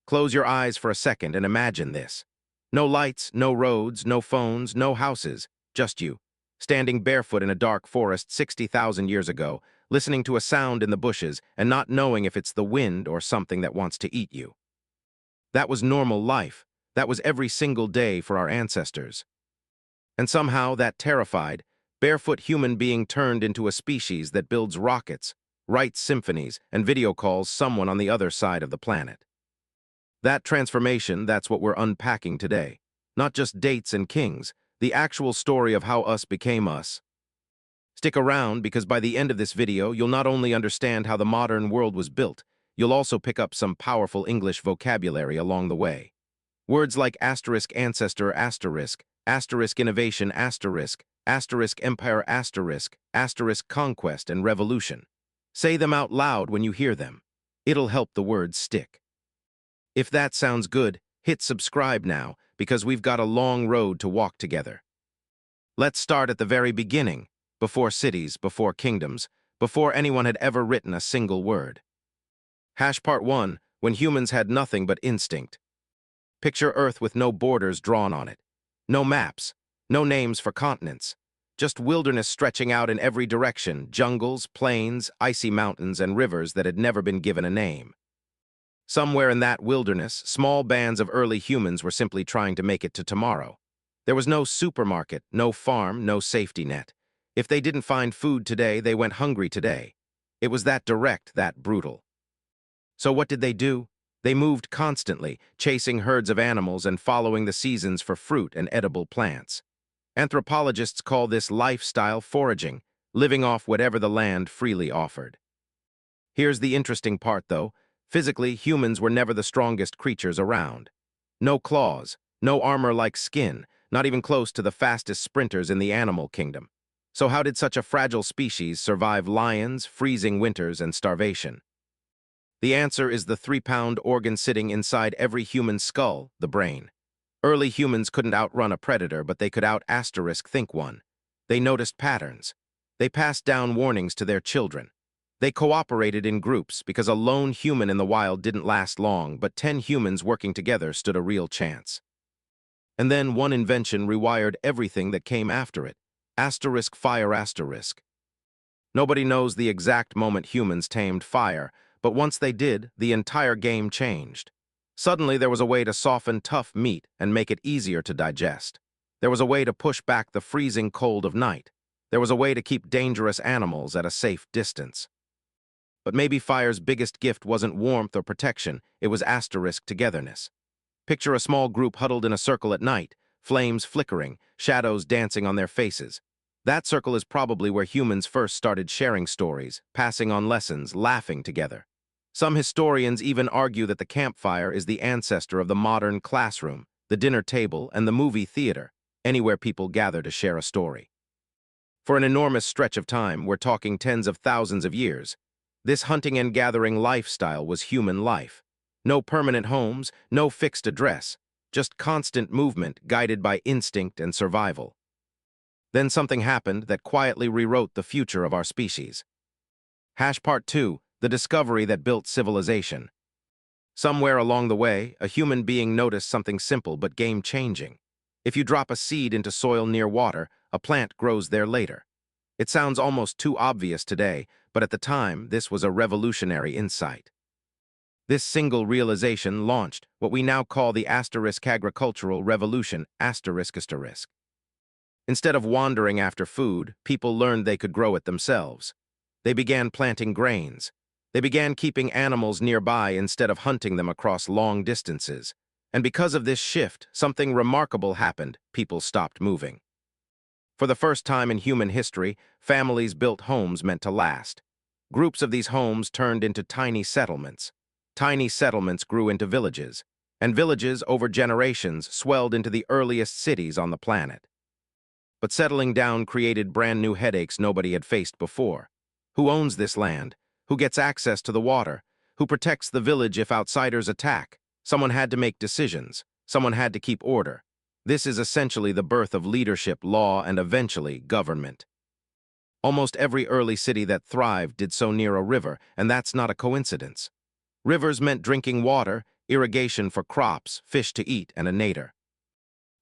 Close your eyes for a second and imagine this. No lights, no roads, no phones, no houses, just you, standing barefoot in a dark forest 60,000 years ago, listening to a sound in the bushes and not knowing if it's the wind or something that wants to eat you. That was normal life. That was every single day for our ancestors. And somehow that terrified, barefoot human being turned into a species that builds rockets, writes symphonies, and video calls someone on the other side of the planet. That transformation, that's what we're unpacking today. Not just dates and kings, the actual story of how us became us. Stick around because by the end of this video, you'll not only understand how the modern world was built, you'll also pick up some powerful English vocabulary along the way. Words like asterisk ancestor asterisk, asterisk innovation asterisk, asterisk empire asterisk, asterisk conquest and revolution. Say them out loud when you hear them. It'll help the words stick. If that sounds good, hit subscribe now because we've got a long road to walk together. Let's start at the very beginning, before cities, before kingdoms, before anyone had ever written a single word. Part 1, when humans had nothing but instinct. Picture Earth with no borders drawn on it. No maps, no names for continents. Just wilderness stretching out in every direction, jungles, plains, icy mountains, and rivers that had never been given a name. Somewhere in that wilderness, small bands of early humans were simply trying to make it to tomorrow. There was no supermarket, no farm, no safety net. If they didn't find food today, they went hungry today. It was that direct, that brutal. So what did they do? They moved constantly, chasing herds of animals and following the seasons for fruit and edible plants. Anthropologists call this lifestyle foraging, living off whatever the land freely offered. Here's the interesting part, though. Physically, humans were never the strongest creatures around. No claws, no armor-like skin, not even close to the fastest sprinters in the animal kingdom. So how did such a fragile species survive lions, freezing winters, and starvation? The answer is the 3-pound organ sitting inside every human skull, the brain. Early humans couldn't outrun a predator, but they could think one. They noticed patterns. They passed down warnings to their children. They cooperated in groups because a lone human in the wild didn't last long, but 10 humans working together stood a real chance. And then one invention rewired everything that came after it. Fire. Nobody knows the exact moment humans tamed fire, but once they did, the entire game changed. Suddenly, there was a way to soften tough meat and make it easier to digest. There was a way to push back the freezing cold of night. There was a way to keep dangerous animals at a safe distance. But maybe fire's biggest gift wasn't warmth or protection, it was togetherness. Picture a small group huddled in a circle at night, flames flickering, shadows dancing on their faces. That circle is probably where humans first started sharing stories, passing on lessons, laughing together. Some historians even argue that the campfire is the ancestor of the modern classroom, the dinner table, and the movie theater, anywhere people gather to share a story. For an enormous stretch of time, we're talking tens of thousands of years, this hunting and gathering lifestyle was human life. No permanent homes, no fixed address, just constant movement guided by instinct and survival. Then something happened that quietly rewrote the future of our species. Part 2, the discovery that built civilization. Somewhere along the way, a human being noticed something simple but game-changing. If you drop a seed into soil near water, a plant grows there later. It sounds almost too obvious today, but at the time, this was a revolutionary insight. This single realization launched what we now call the agricultural revolution, Instead of wandering after food, people learned they could grow it themselves. They began planting grains. They began keeping animals nearby instead of hunting them across long distances. And because of this shift, something remarkable happened. People stopped moving. For the first time in human history, families built homes meant to last. Groups of these homes turned into tiny settlements. Tiny settlements grew into villages, and villages over generations swelled into the earliest cities on the planet. But settling down created brand new headaches nobody had faced before. Who owns this land? Who gets access to the water? Who protects the village if outsiders attack? Someone had to make decisions. Someone had to keep order. This is essentially the birth of leadership, law, and eventually government. Almost every early city that thrived did so near a river, and that's not a coincidence. Rivers meant drinking water, irrigation for crops, fish to eat, and a nadir.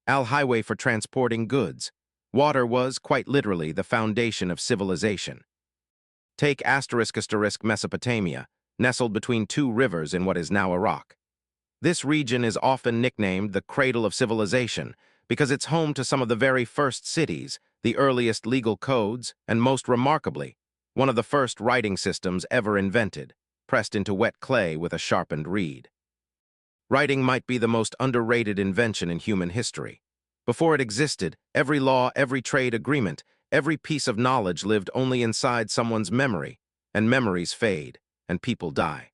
Highway for transporting goods. Water was, quite literally, the foundation of civilization. Take *** Mesopotamia, nestled between two rivers in what is now Iraq. This region is often nicknamed the cradle of civilization because it's home to some of the very first cities, the earliest legal codes, and most remarkably, one of the first writing systems ever invented, pressed into wet clay with a sharpened reed. Writing might be the most underrated invention in human history. Before it existed, every law, every trade agreement, every piece of knowledge lived only inside someone's memory, and memories fade, and people die.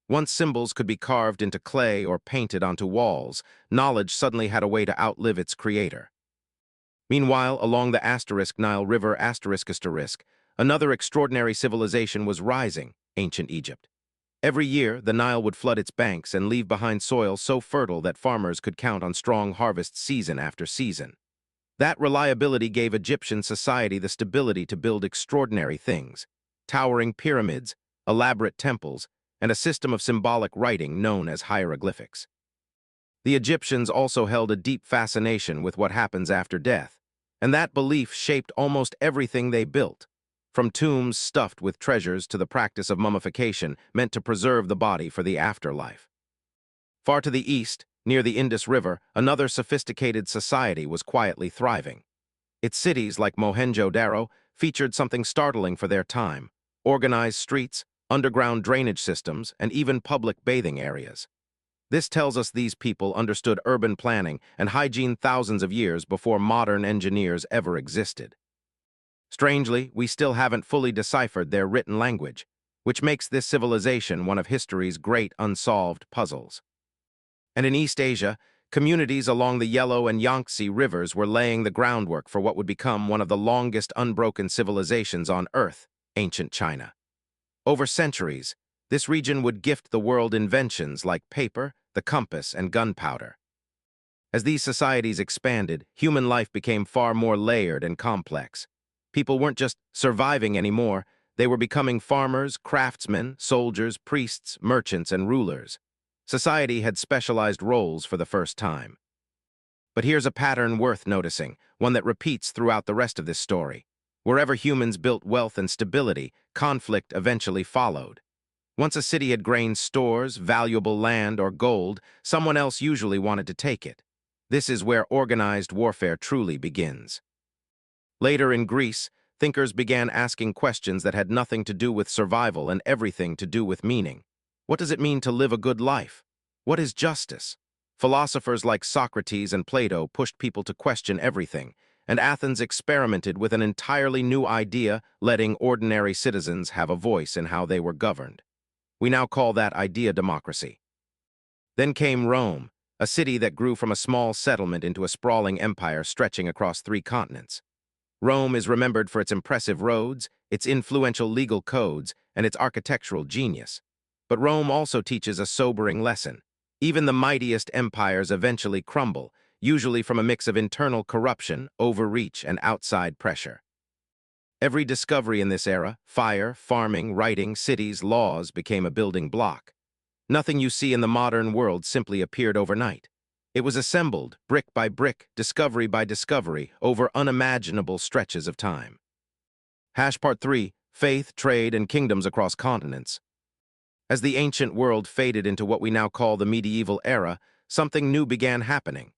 Once symbols could be carved into clay or painted onto walls, knowledge suddenly had a way to outlive its creator. Meanwhile, along the Nile River another extraordinary civilization was rising, ancient Egypt. Every year, the Nile would flood its banks and leave behind soil so fertile that farmers could count on strong harvests season after season. That reliability gave Egyptian society the stability to build extraordinary things: towering pyramids, elaborate temples, and a system of symbolic writing known as hieroglyphics. The Egyptians also held a deep fascination with what happens after death, and that belief shaped almost everything they built, from tombs stuffed with treasures to the practice of mummification meant to preserve the body for the afterlife. Far to the east, near the Indus River, another sophisticated society was quietly thriving. Its cities, like Mohenjo-Daro, featured something startling for their time: organized streets, underground drainage systems, and even public bathing areas. This tells us these people understood urban planning and hygiene thousands of years before modern engineers ever existed. Strangely, we still haven't fully deciphered their written language, which makes this civilization one of history's great unsolved puzzles. And in East Asia, communities along the Yellow and Yangtze rivers were laying the groundwork for what would become one of the longest unbroken civilizations on Earth, ancient China. Over centuries, this region would gift the world inventions like paper, the compass, and gunpowder. As these societies expanded, human life became far more layered and complex. People weren't just surviving anymore, they were becoming farmers, craftsmen, soldiers, priests, merchants, and rulers. Society had specialized roles for the first time. But here's a pattern worth noticing, one that repeats throughout the rest of this story. Wherever humans built wealth and stability, conflict eventually followed. Once a city had gained stores, valuable land, or gold, someone else usually wanted to take it. This is where organized warfare truly begins. Later in Greece, thinkers began asking questions that had nothing to do with survival and everything to do with meaning. What does it mean to live a good life? What is justice? Philosophers like Socrates and Plato pushed people to question everything, and Athens experimented with an entirely new idea, letting ordinary citizens have a voice in how they were governed. We now call that idea democracy. Then came Rome, a city that grew from a small settlement into a sprawling empire stretching across 3 continents. Rome is remembered for its impressive roads, its influential legal codes, and its architectural genius. But Rome also teaches a sobering lesson. Even the mightiest empires eventually crumble, usually from a mix of internal corruption, overreach, and outside pressure. Every discovery in this era, fire, farming, writing, cities, laws, became a building block. Nothing you see in the modern world simply appeared overnight. It was assembled, brick by brick, discovery by discovery, over unimaginable stretches of time. Part 3, Faith, Trade, and Kingdoms Across Continents. As the ancient world faded into what we now call the medieval era, something new began happening.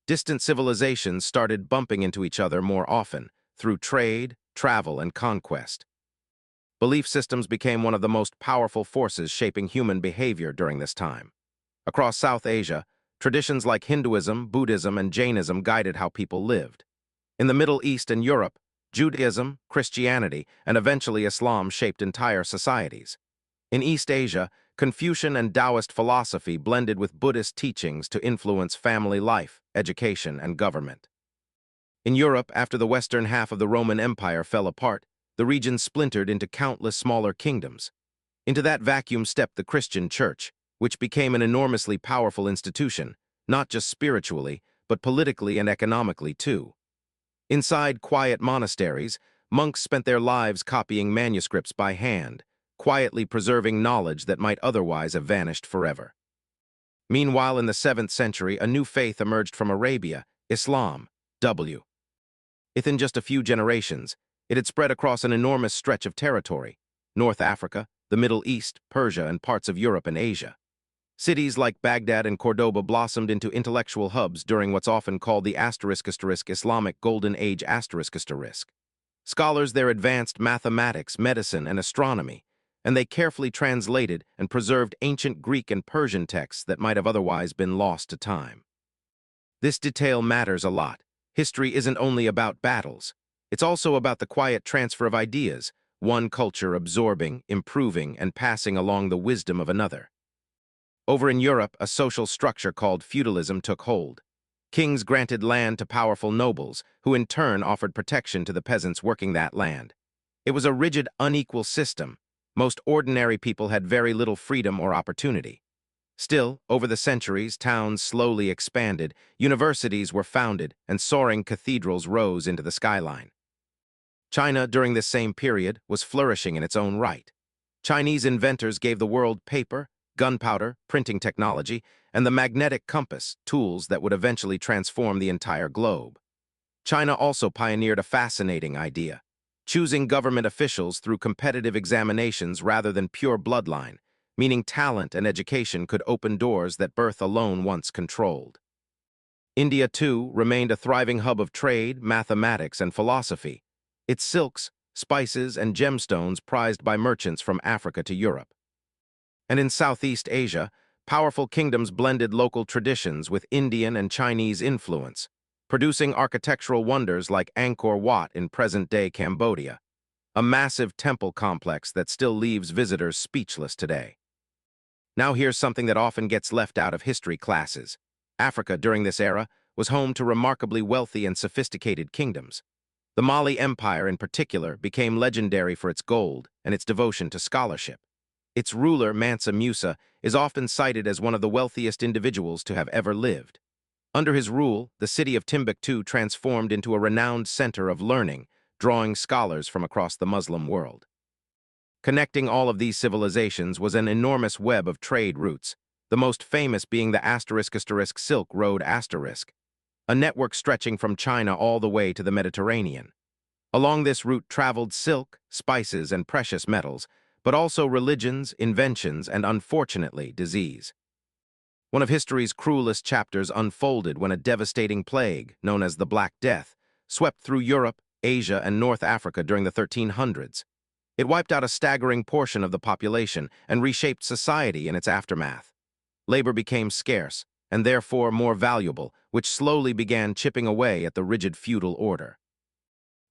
Distant civilizations started bumping into each other more often, through trade, travel, and conquest. Belief systems became one of the most powerful forces shaping human behavior during this time. Across South Asia, traditions like Hinduism, Buddhism, and Jainism guided how people lived. In the Middle East and Europe, Judaism, Christianity, and eventually Islam shaped entire societies. In East Asia, Confucian and Taoist philosophy blended with Buddhist teachings to influence family life, education, and government. In Europe, after the western half of the Roman Empire fell apart, the region splintered into countless smaller kingdoms. Into that vacuum stepped the Christian Church, which became an enormously powerful institution, not just spiritually, but politically and economically too. Inside quiet monasteries, monks spent their lives copying manuscripts by hand, quietly preserving knowledge that might otherwise have vanished forever. Meanwhile, in the 7th century, a new faith emerged from Arabia, Islam. Within just a few generations, it had spread across an enormous stretch of territory: North Africa, the Middle East, Persia, and parts of Europe and Asia. Cities like Baghdad and Cordoba blossomed into intellectual hubs during what's often called the Islamic Golden Age. Scholars there advanced mathematics, medicine, and astronomy, and they carefully translated and preserved ancient Greek and Persian texts that might have otherwise been lost to time. This detail matters a lot. History isn't only about battles. It's also about the quiet transfer of ideas, one culture absorbing, improving, and passing along the wisdom of another. Over in Europe, a social structure called feudalism took hold. Kings granted land to powerful nobles, who in turn offered protection to the peasants working that land. It was a rigid, unequal system. Most ordinary people had very little freedom or opportunity. Still, over the centuries, towns slowly expanded, universities were founded, and soaring cathedrals rose into the skyline. China, during this same period, was flourishing in its own right. Chinese inventors gave the world paper, gunpowder, printing technology, and the magnetic compass, tools that would eventually transform the entire globe. China also pioneered a fascinating idea: choosing government officials through competitive examinations rather than pure bloodline, meaning talent and education could open doors that birth alone once controlled. India, too, remained a thriving hub of trade, mathematics, and philosophy. Its silks, spices, and gemstones prized by merchants from Africa to Europe. And in Southeast Asia, powerful kingdoms blended local traditions with Indian and Chinese influence, producing architectural wonders like Angkor Wat in present-day Cambodia, a massive temple complex that still leaves visitors speechless today. Now here's something that often gets left out of history classes. Africa, during this era, was home to remarkably wealthy and sophisticated kingdoms. The Mali Empire, in particular, became legendary for its gold and its devotion to scholarship. Its ruler, Mansa Musa, is often cited as one of the wealthiest individuals to have ever lived. Under his rule, the city of Timbuktu transformed into a renowned center of learning, drawing scholars from across the Muslim world. Connecting all of these civilizations was an enormous web of trade routes, the most famous being the Silk Road a network stretching from China all the way to the Mediterranean. Along this route traveled silk, spices, and precious metals, but also religions, inventions, and unfortunately, disease. One of history's cruelest chapters unfolded when a devastating plague, known as the Black Death, swept through Europe, Asia, and North Africa during the 1300s. It wiped out a staggering portion of the population and reshaped society in its aftermath. Labor became scarce, and therefore more valuable, which slowly began chipping away at the rigid feudal order.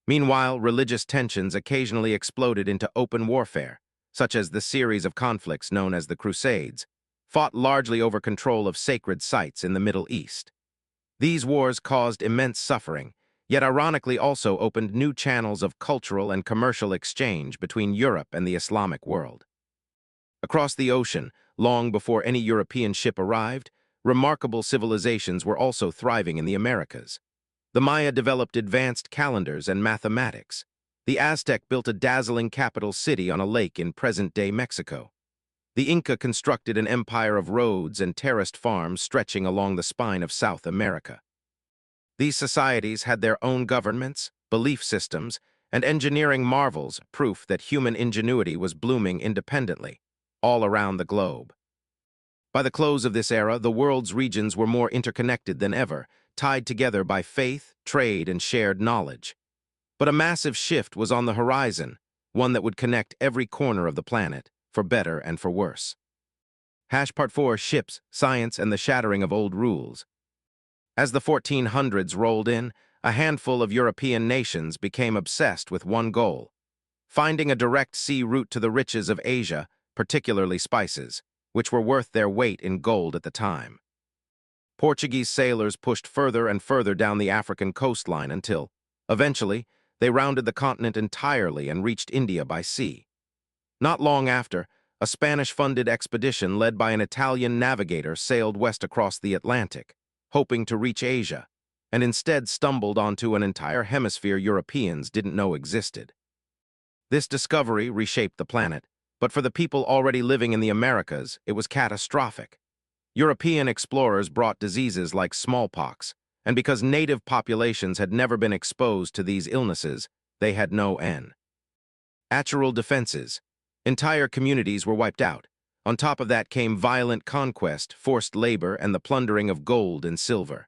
Meanwhile, religious tensions occasionally exploded into open warfare, such as the series of conflicts known as the Crusades, fought largely over control of sacred sites in the Middle East. These wars caused immense suffering, yet ironically also opened new channels of cultural and commercial exchange between Europe and the Islamic world. Across the ocean, long before any European ship arrived, remarkable civilizations were also thriving in the Americas. The Maya developed advanced calendars and mathematics. The Aztec built a dazzling capital city on a lake in present-day Mexico. The Inca constructed an empire of roads and terraced farms stretching along the spine of South America. These societies had their own governments, belief systems, and engineering marvels, proof that human ingenuity was blooming independently, all around the globe. By the close of this era, the world's regions were more interconnected than ever, tied together by faith, trade, and shared knowledge. But a massive shift was on the horizon, one that would connect every corner of the planet, for better and for worse. Part 4: Ships, Science, and the Shattering of Old Rules. As the 1400s rolled in, a handful of European nations became obsessed with one goal: finding a direct sea route to the riches of Asia, particularly spices, which were worth their weight in gold at the time. Portuguese sailors pushed further and further down the African coastline until, eventually, they rounded the continent entirely and reached India by sea. Not long after, a Spanish-funded expedition led by an Italian navigator sailed west across the Atlantic, hoping to reach Asia, and instead stumbled onto an entire hemisphere Europeans didn't know existed. This discovery reshaped the planet, but for the people already living in the Americas, it was catastrophic. European explorers brought diseases like smallpox, and because native populations had never been exposed to these illnesses, they had no end. Natural defenses. Entire communities were wiped out. On top of that came violent conquest, forced labor, and the plundering of gold and silver.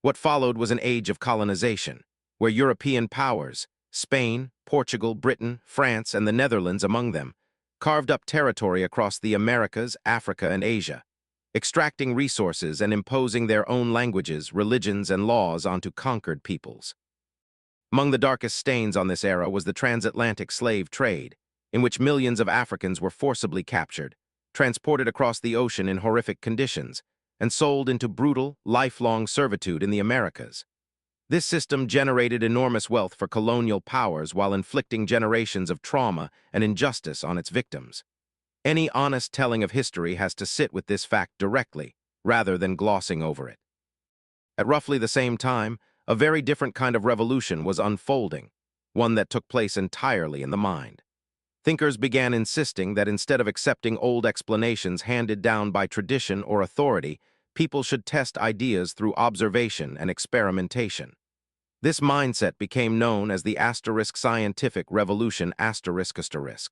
What followed was an age of colonization, where European powers, Spain, Portugal, Britain, France, and the Netherlands among them, carved up territory across the Americas, Africa, and Asia, extracting resources and imposing their own languages, religions, and laws onto conquered peoples. Among the darkest stains on this era was the transatlantic slave trade, in which millions of Africans were forcibly captured, transported across the ocean in horrific conditions, and sold into brutal, lifelong servitude in the Americas. This system generated enormous wealth for colonial powers while inflicting generations of trauma and injustice on its victims. Any honest telling of history has to sit with this fact directly, rather than glossing over it. At roughly the same time, a very different kind of revolution was unfolding, one that took place entirely in the mind. Thinkers began insisting that instead of accepting old explanations handed down by tradition or authority, people should test ideas through observation and experimentation. This mindset became known as the scientific revolution ***.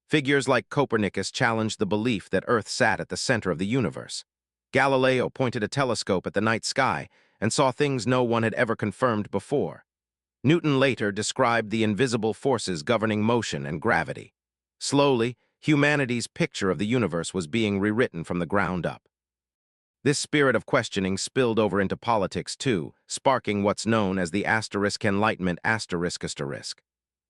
Figures like Copernicus challenged the belief that Earth sat at the center of the universe. Galileo pointed a telescope at the night sky and saw things no one had ever confirmed before. Newton later described the invisible forces governing motion and gravity. Slowly, humanity's picture of the universe was being rewritten from the ground up. This spirit of questioning spilled over into politics too, sparking what's known as the Enlightenment ***.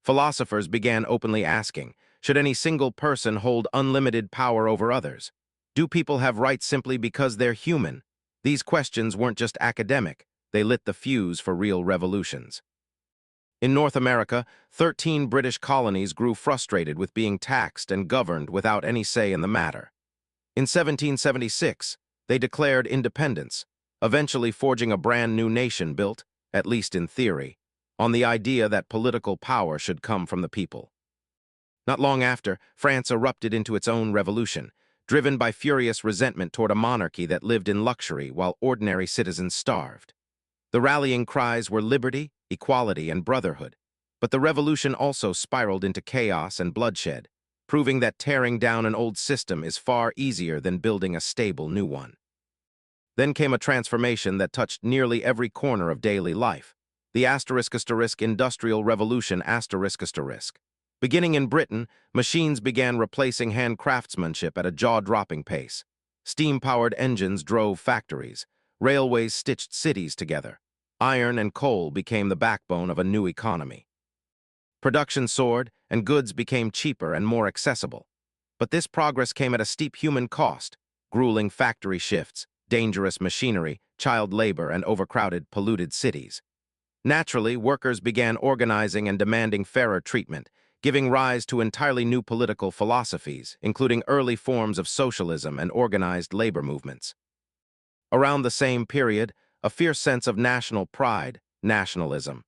Philosophers began openly asking, should any single person hold unlimited power over others? Do people have rights simply because they're human? These questions weren't just academic, they lit the fuse for real revolutions. In North America, 13 British colonies grew frustrated with being taxed and governed without any say in the matter. In 1776, they declared independence, eventually forging a brand new nation built, at least in theory, on the idea that political power should come from the people. Not long after, France erupted into its own revolution, driven by furious resentment toward a monarchy that lived in luxury while ordinary citizens starved. The rallying cries were liberty, equality, and brotherhood, but the revolution also spiraled into chaos and bloodshed, proving that tearing down an old system is far easier than building a stable new one. Then came a transformation that touched nearly every corner of daily life, the *** Industrial Revolution ***. Beginning in Britain, machines began replacing hand craftsmanship at a jaw-dropping pace. Steam-powered engines drove factories. Railways stitched cities together. Iron and coal became the backbone of a new economy. Production soared, and goods became cheaper and more accessible. But this progress came at a steep human cost: grueling factory shifts, dangerous machinery, child labor, and overcrowded, polluted cities. Naturally, workers began organizing and demanding fairer treatment, giving rise to entirely new political philosophies, including early forms of socialism and organized labor movements. Around the same period, a fierce sense of national pride, nationalism,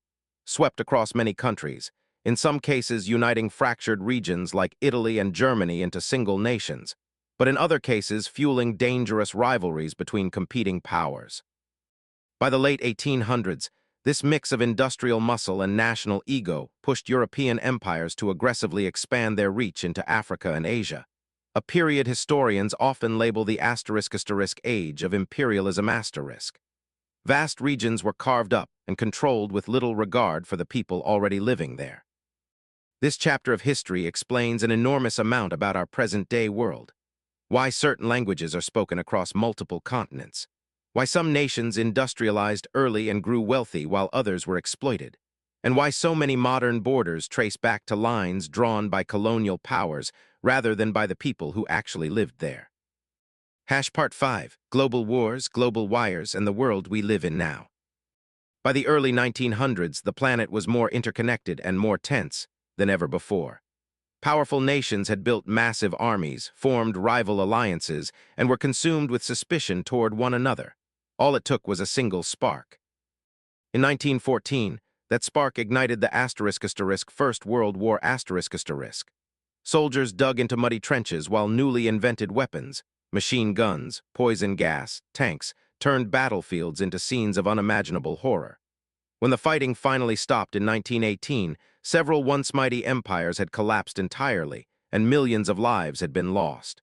swept across many countries, in some cases uniting fractured regions like Italy and Germany into single nations, but in other cases fueling dangerous rivalries between competing powers. By the late 1800s, this mix of industrial muscle and national ego pushed European empires to aggressively expand their reach into Africa and Asia, a period historians often label the *** age of imperialism ***. Vast regions were carved up and controlled with little regard for the people already living there. This chapter of history explains an enormous amount about our present-day world: why certain languages are spoken across multiple continents, why some nations industrialized early and grew wealthy while others were exploited, and why so many modern borders trace back to lines drawn by colonial powers rather than by the people who actually lived there. Part 5: Global Wars, Global Wires, and the World We Live in Now. By the early 1900s, the planet was more interconnected and more tense than ever before. Powerful nations had built massive armies, formed rival alliances, and were consumed with suspicion toward one another. All it took was a single spark. In 1914, that spark ignited the First World War ***. Soldiers dug into muddy trenches while newly invented weapons, Machine guns, poison gas, tanks turned battlefields into scenes of unimaginable horror. When the fighting finally stopped in 1918, several once mighty empires had collapsed entirely, and millions of lives had been lost.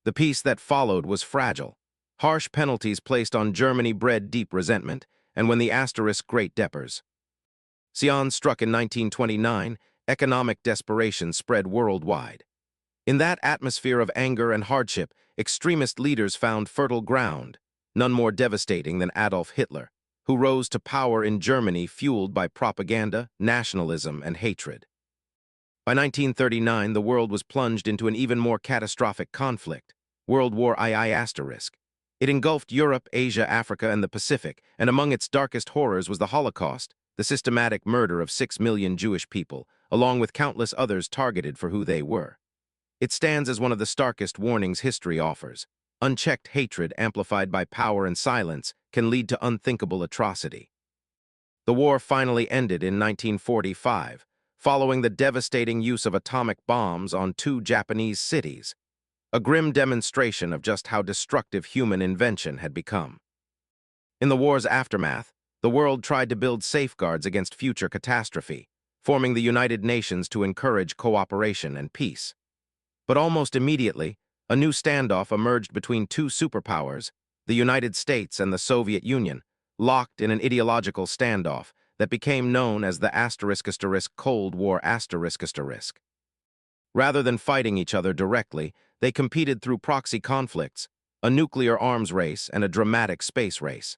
The peace that followed was fragile. Harsh penalties placed on Germany bred deep resentment, and when the asterisk Great Deppers. Sion struck in 1929, economic desperation spread worldwide. In that atmosphere of anger and hardship, extremist leaders found fertile ground, none more devastating than Adolf Hitler, who rose to power in Germany fueled by propaganda, nationalism, and hatred. By 1939, the world was plunged into an even more catastrophic conflict, World War II*. It engulfed Europe, Asia, Africa, and the Pacific, and among its darkest horrors was the Holocaust, the systematic murder of 6 million Jewish people, along with countless others targeted for who they were. It stands as one of the starkest warnings history offers. Unchecked hatred amplified by power and silence can lead to unthinkable atrocity. The war finally ended in 1945, following the devastating use of atomic bombs on 2 Japanese cities, a grim demonstration of just how destructive human invention had become. In the war's aftermath, the world tried to build safeguards against future catastrophe, forming the United Nations to encourage cooperation and peace. But almost immediately, a new standoff emerged between 2 superpowers, the United States and the Soviet Union, locked in an ideological standoff that became known as the Cold War **. Rather than fighting each other directly, they competed through proxy conflicts, a nuclear arms race, and a dramatic space race.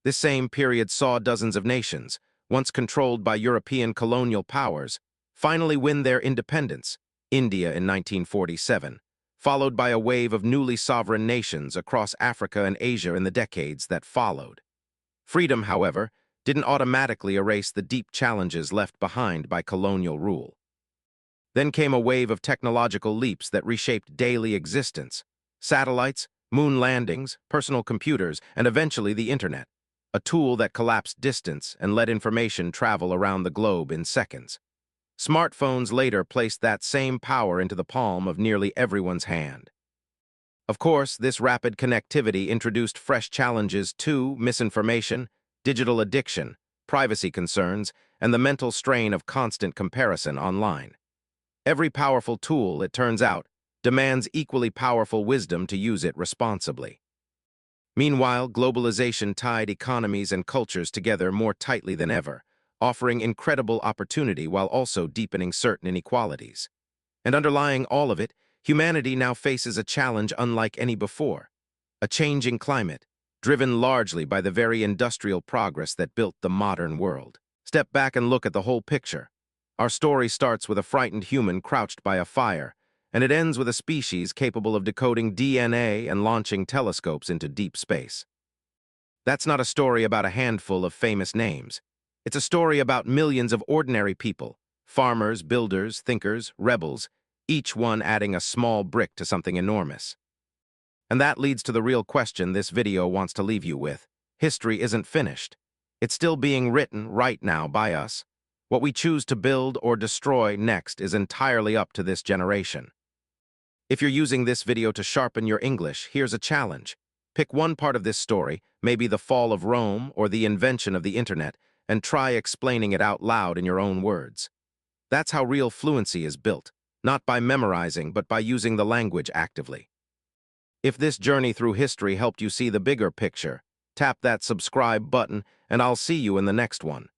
This same period saw dozens of nations, once controlled by European colonial powers, finally win their independence, India in 1947, followed by a wave of newly sovereign nations across Africa and Asia in the decades that followed. Freedom, however, didn't automatically erase the deep challenges left behind by colonial rule. Then came a wave of technological leaps that reshaped daily existence: satellites, moon landings, personal computers, and eventually the internet, a tool that collapsed distance and let information travel around the globe in seconds. Smartphones later placed that same power into the palm of nearly everyone's hand. Of course, this rapid connectivity introduced fresh challenges too: misinformation, digital addiction, privacy concerns, and the mental strain of constant comparison online. Every powerful tool, it turns out, demands equally powerful wisdom to use it responsibly. Meanwhile, globalization tied economies and cultures together more tightly than ever, offering incredible opportunity while also deepening certain inequalities. And underlying all of it, humanity now faces a challenge unlike any before: a changing climate, driven largely by the very industrial progress that built the modern world. Step back and look at the whole picture. Our story starts with a frightened human crouched by a fire, and it ends with a species capable of decoding DNA and launching telescopes into deep space. That's not a story about a handful of famous names. It's a story about millions of ordinary people, farmers, builders, thinkers, rebels, each one adding a small brick to something enormous. And that leads to the real question this video wants to leave you with. History isn't finished. It's still being written right now by us. What we choose to build or destroy next is entirely up to this generation. If you're using this video to sharpen your English, here's a challenge. Pick one part of this story, maybe the fall of Rome or the invention of the internet, and try explaining it out loud in your own words. That's how real fluency is built, not by memorizing, but by using the language actively. If this journey through history helped you see the bigger picture, tap that subscribe button, and I'll see you in the next one.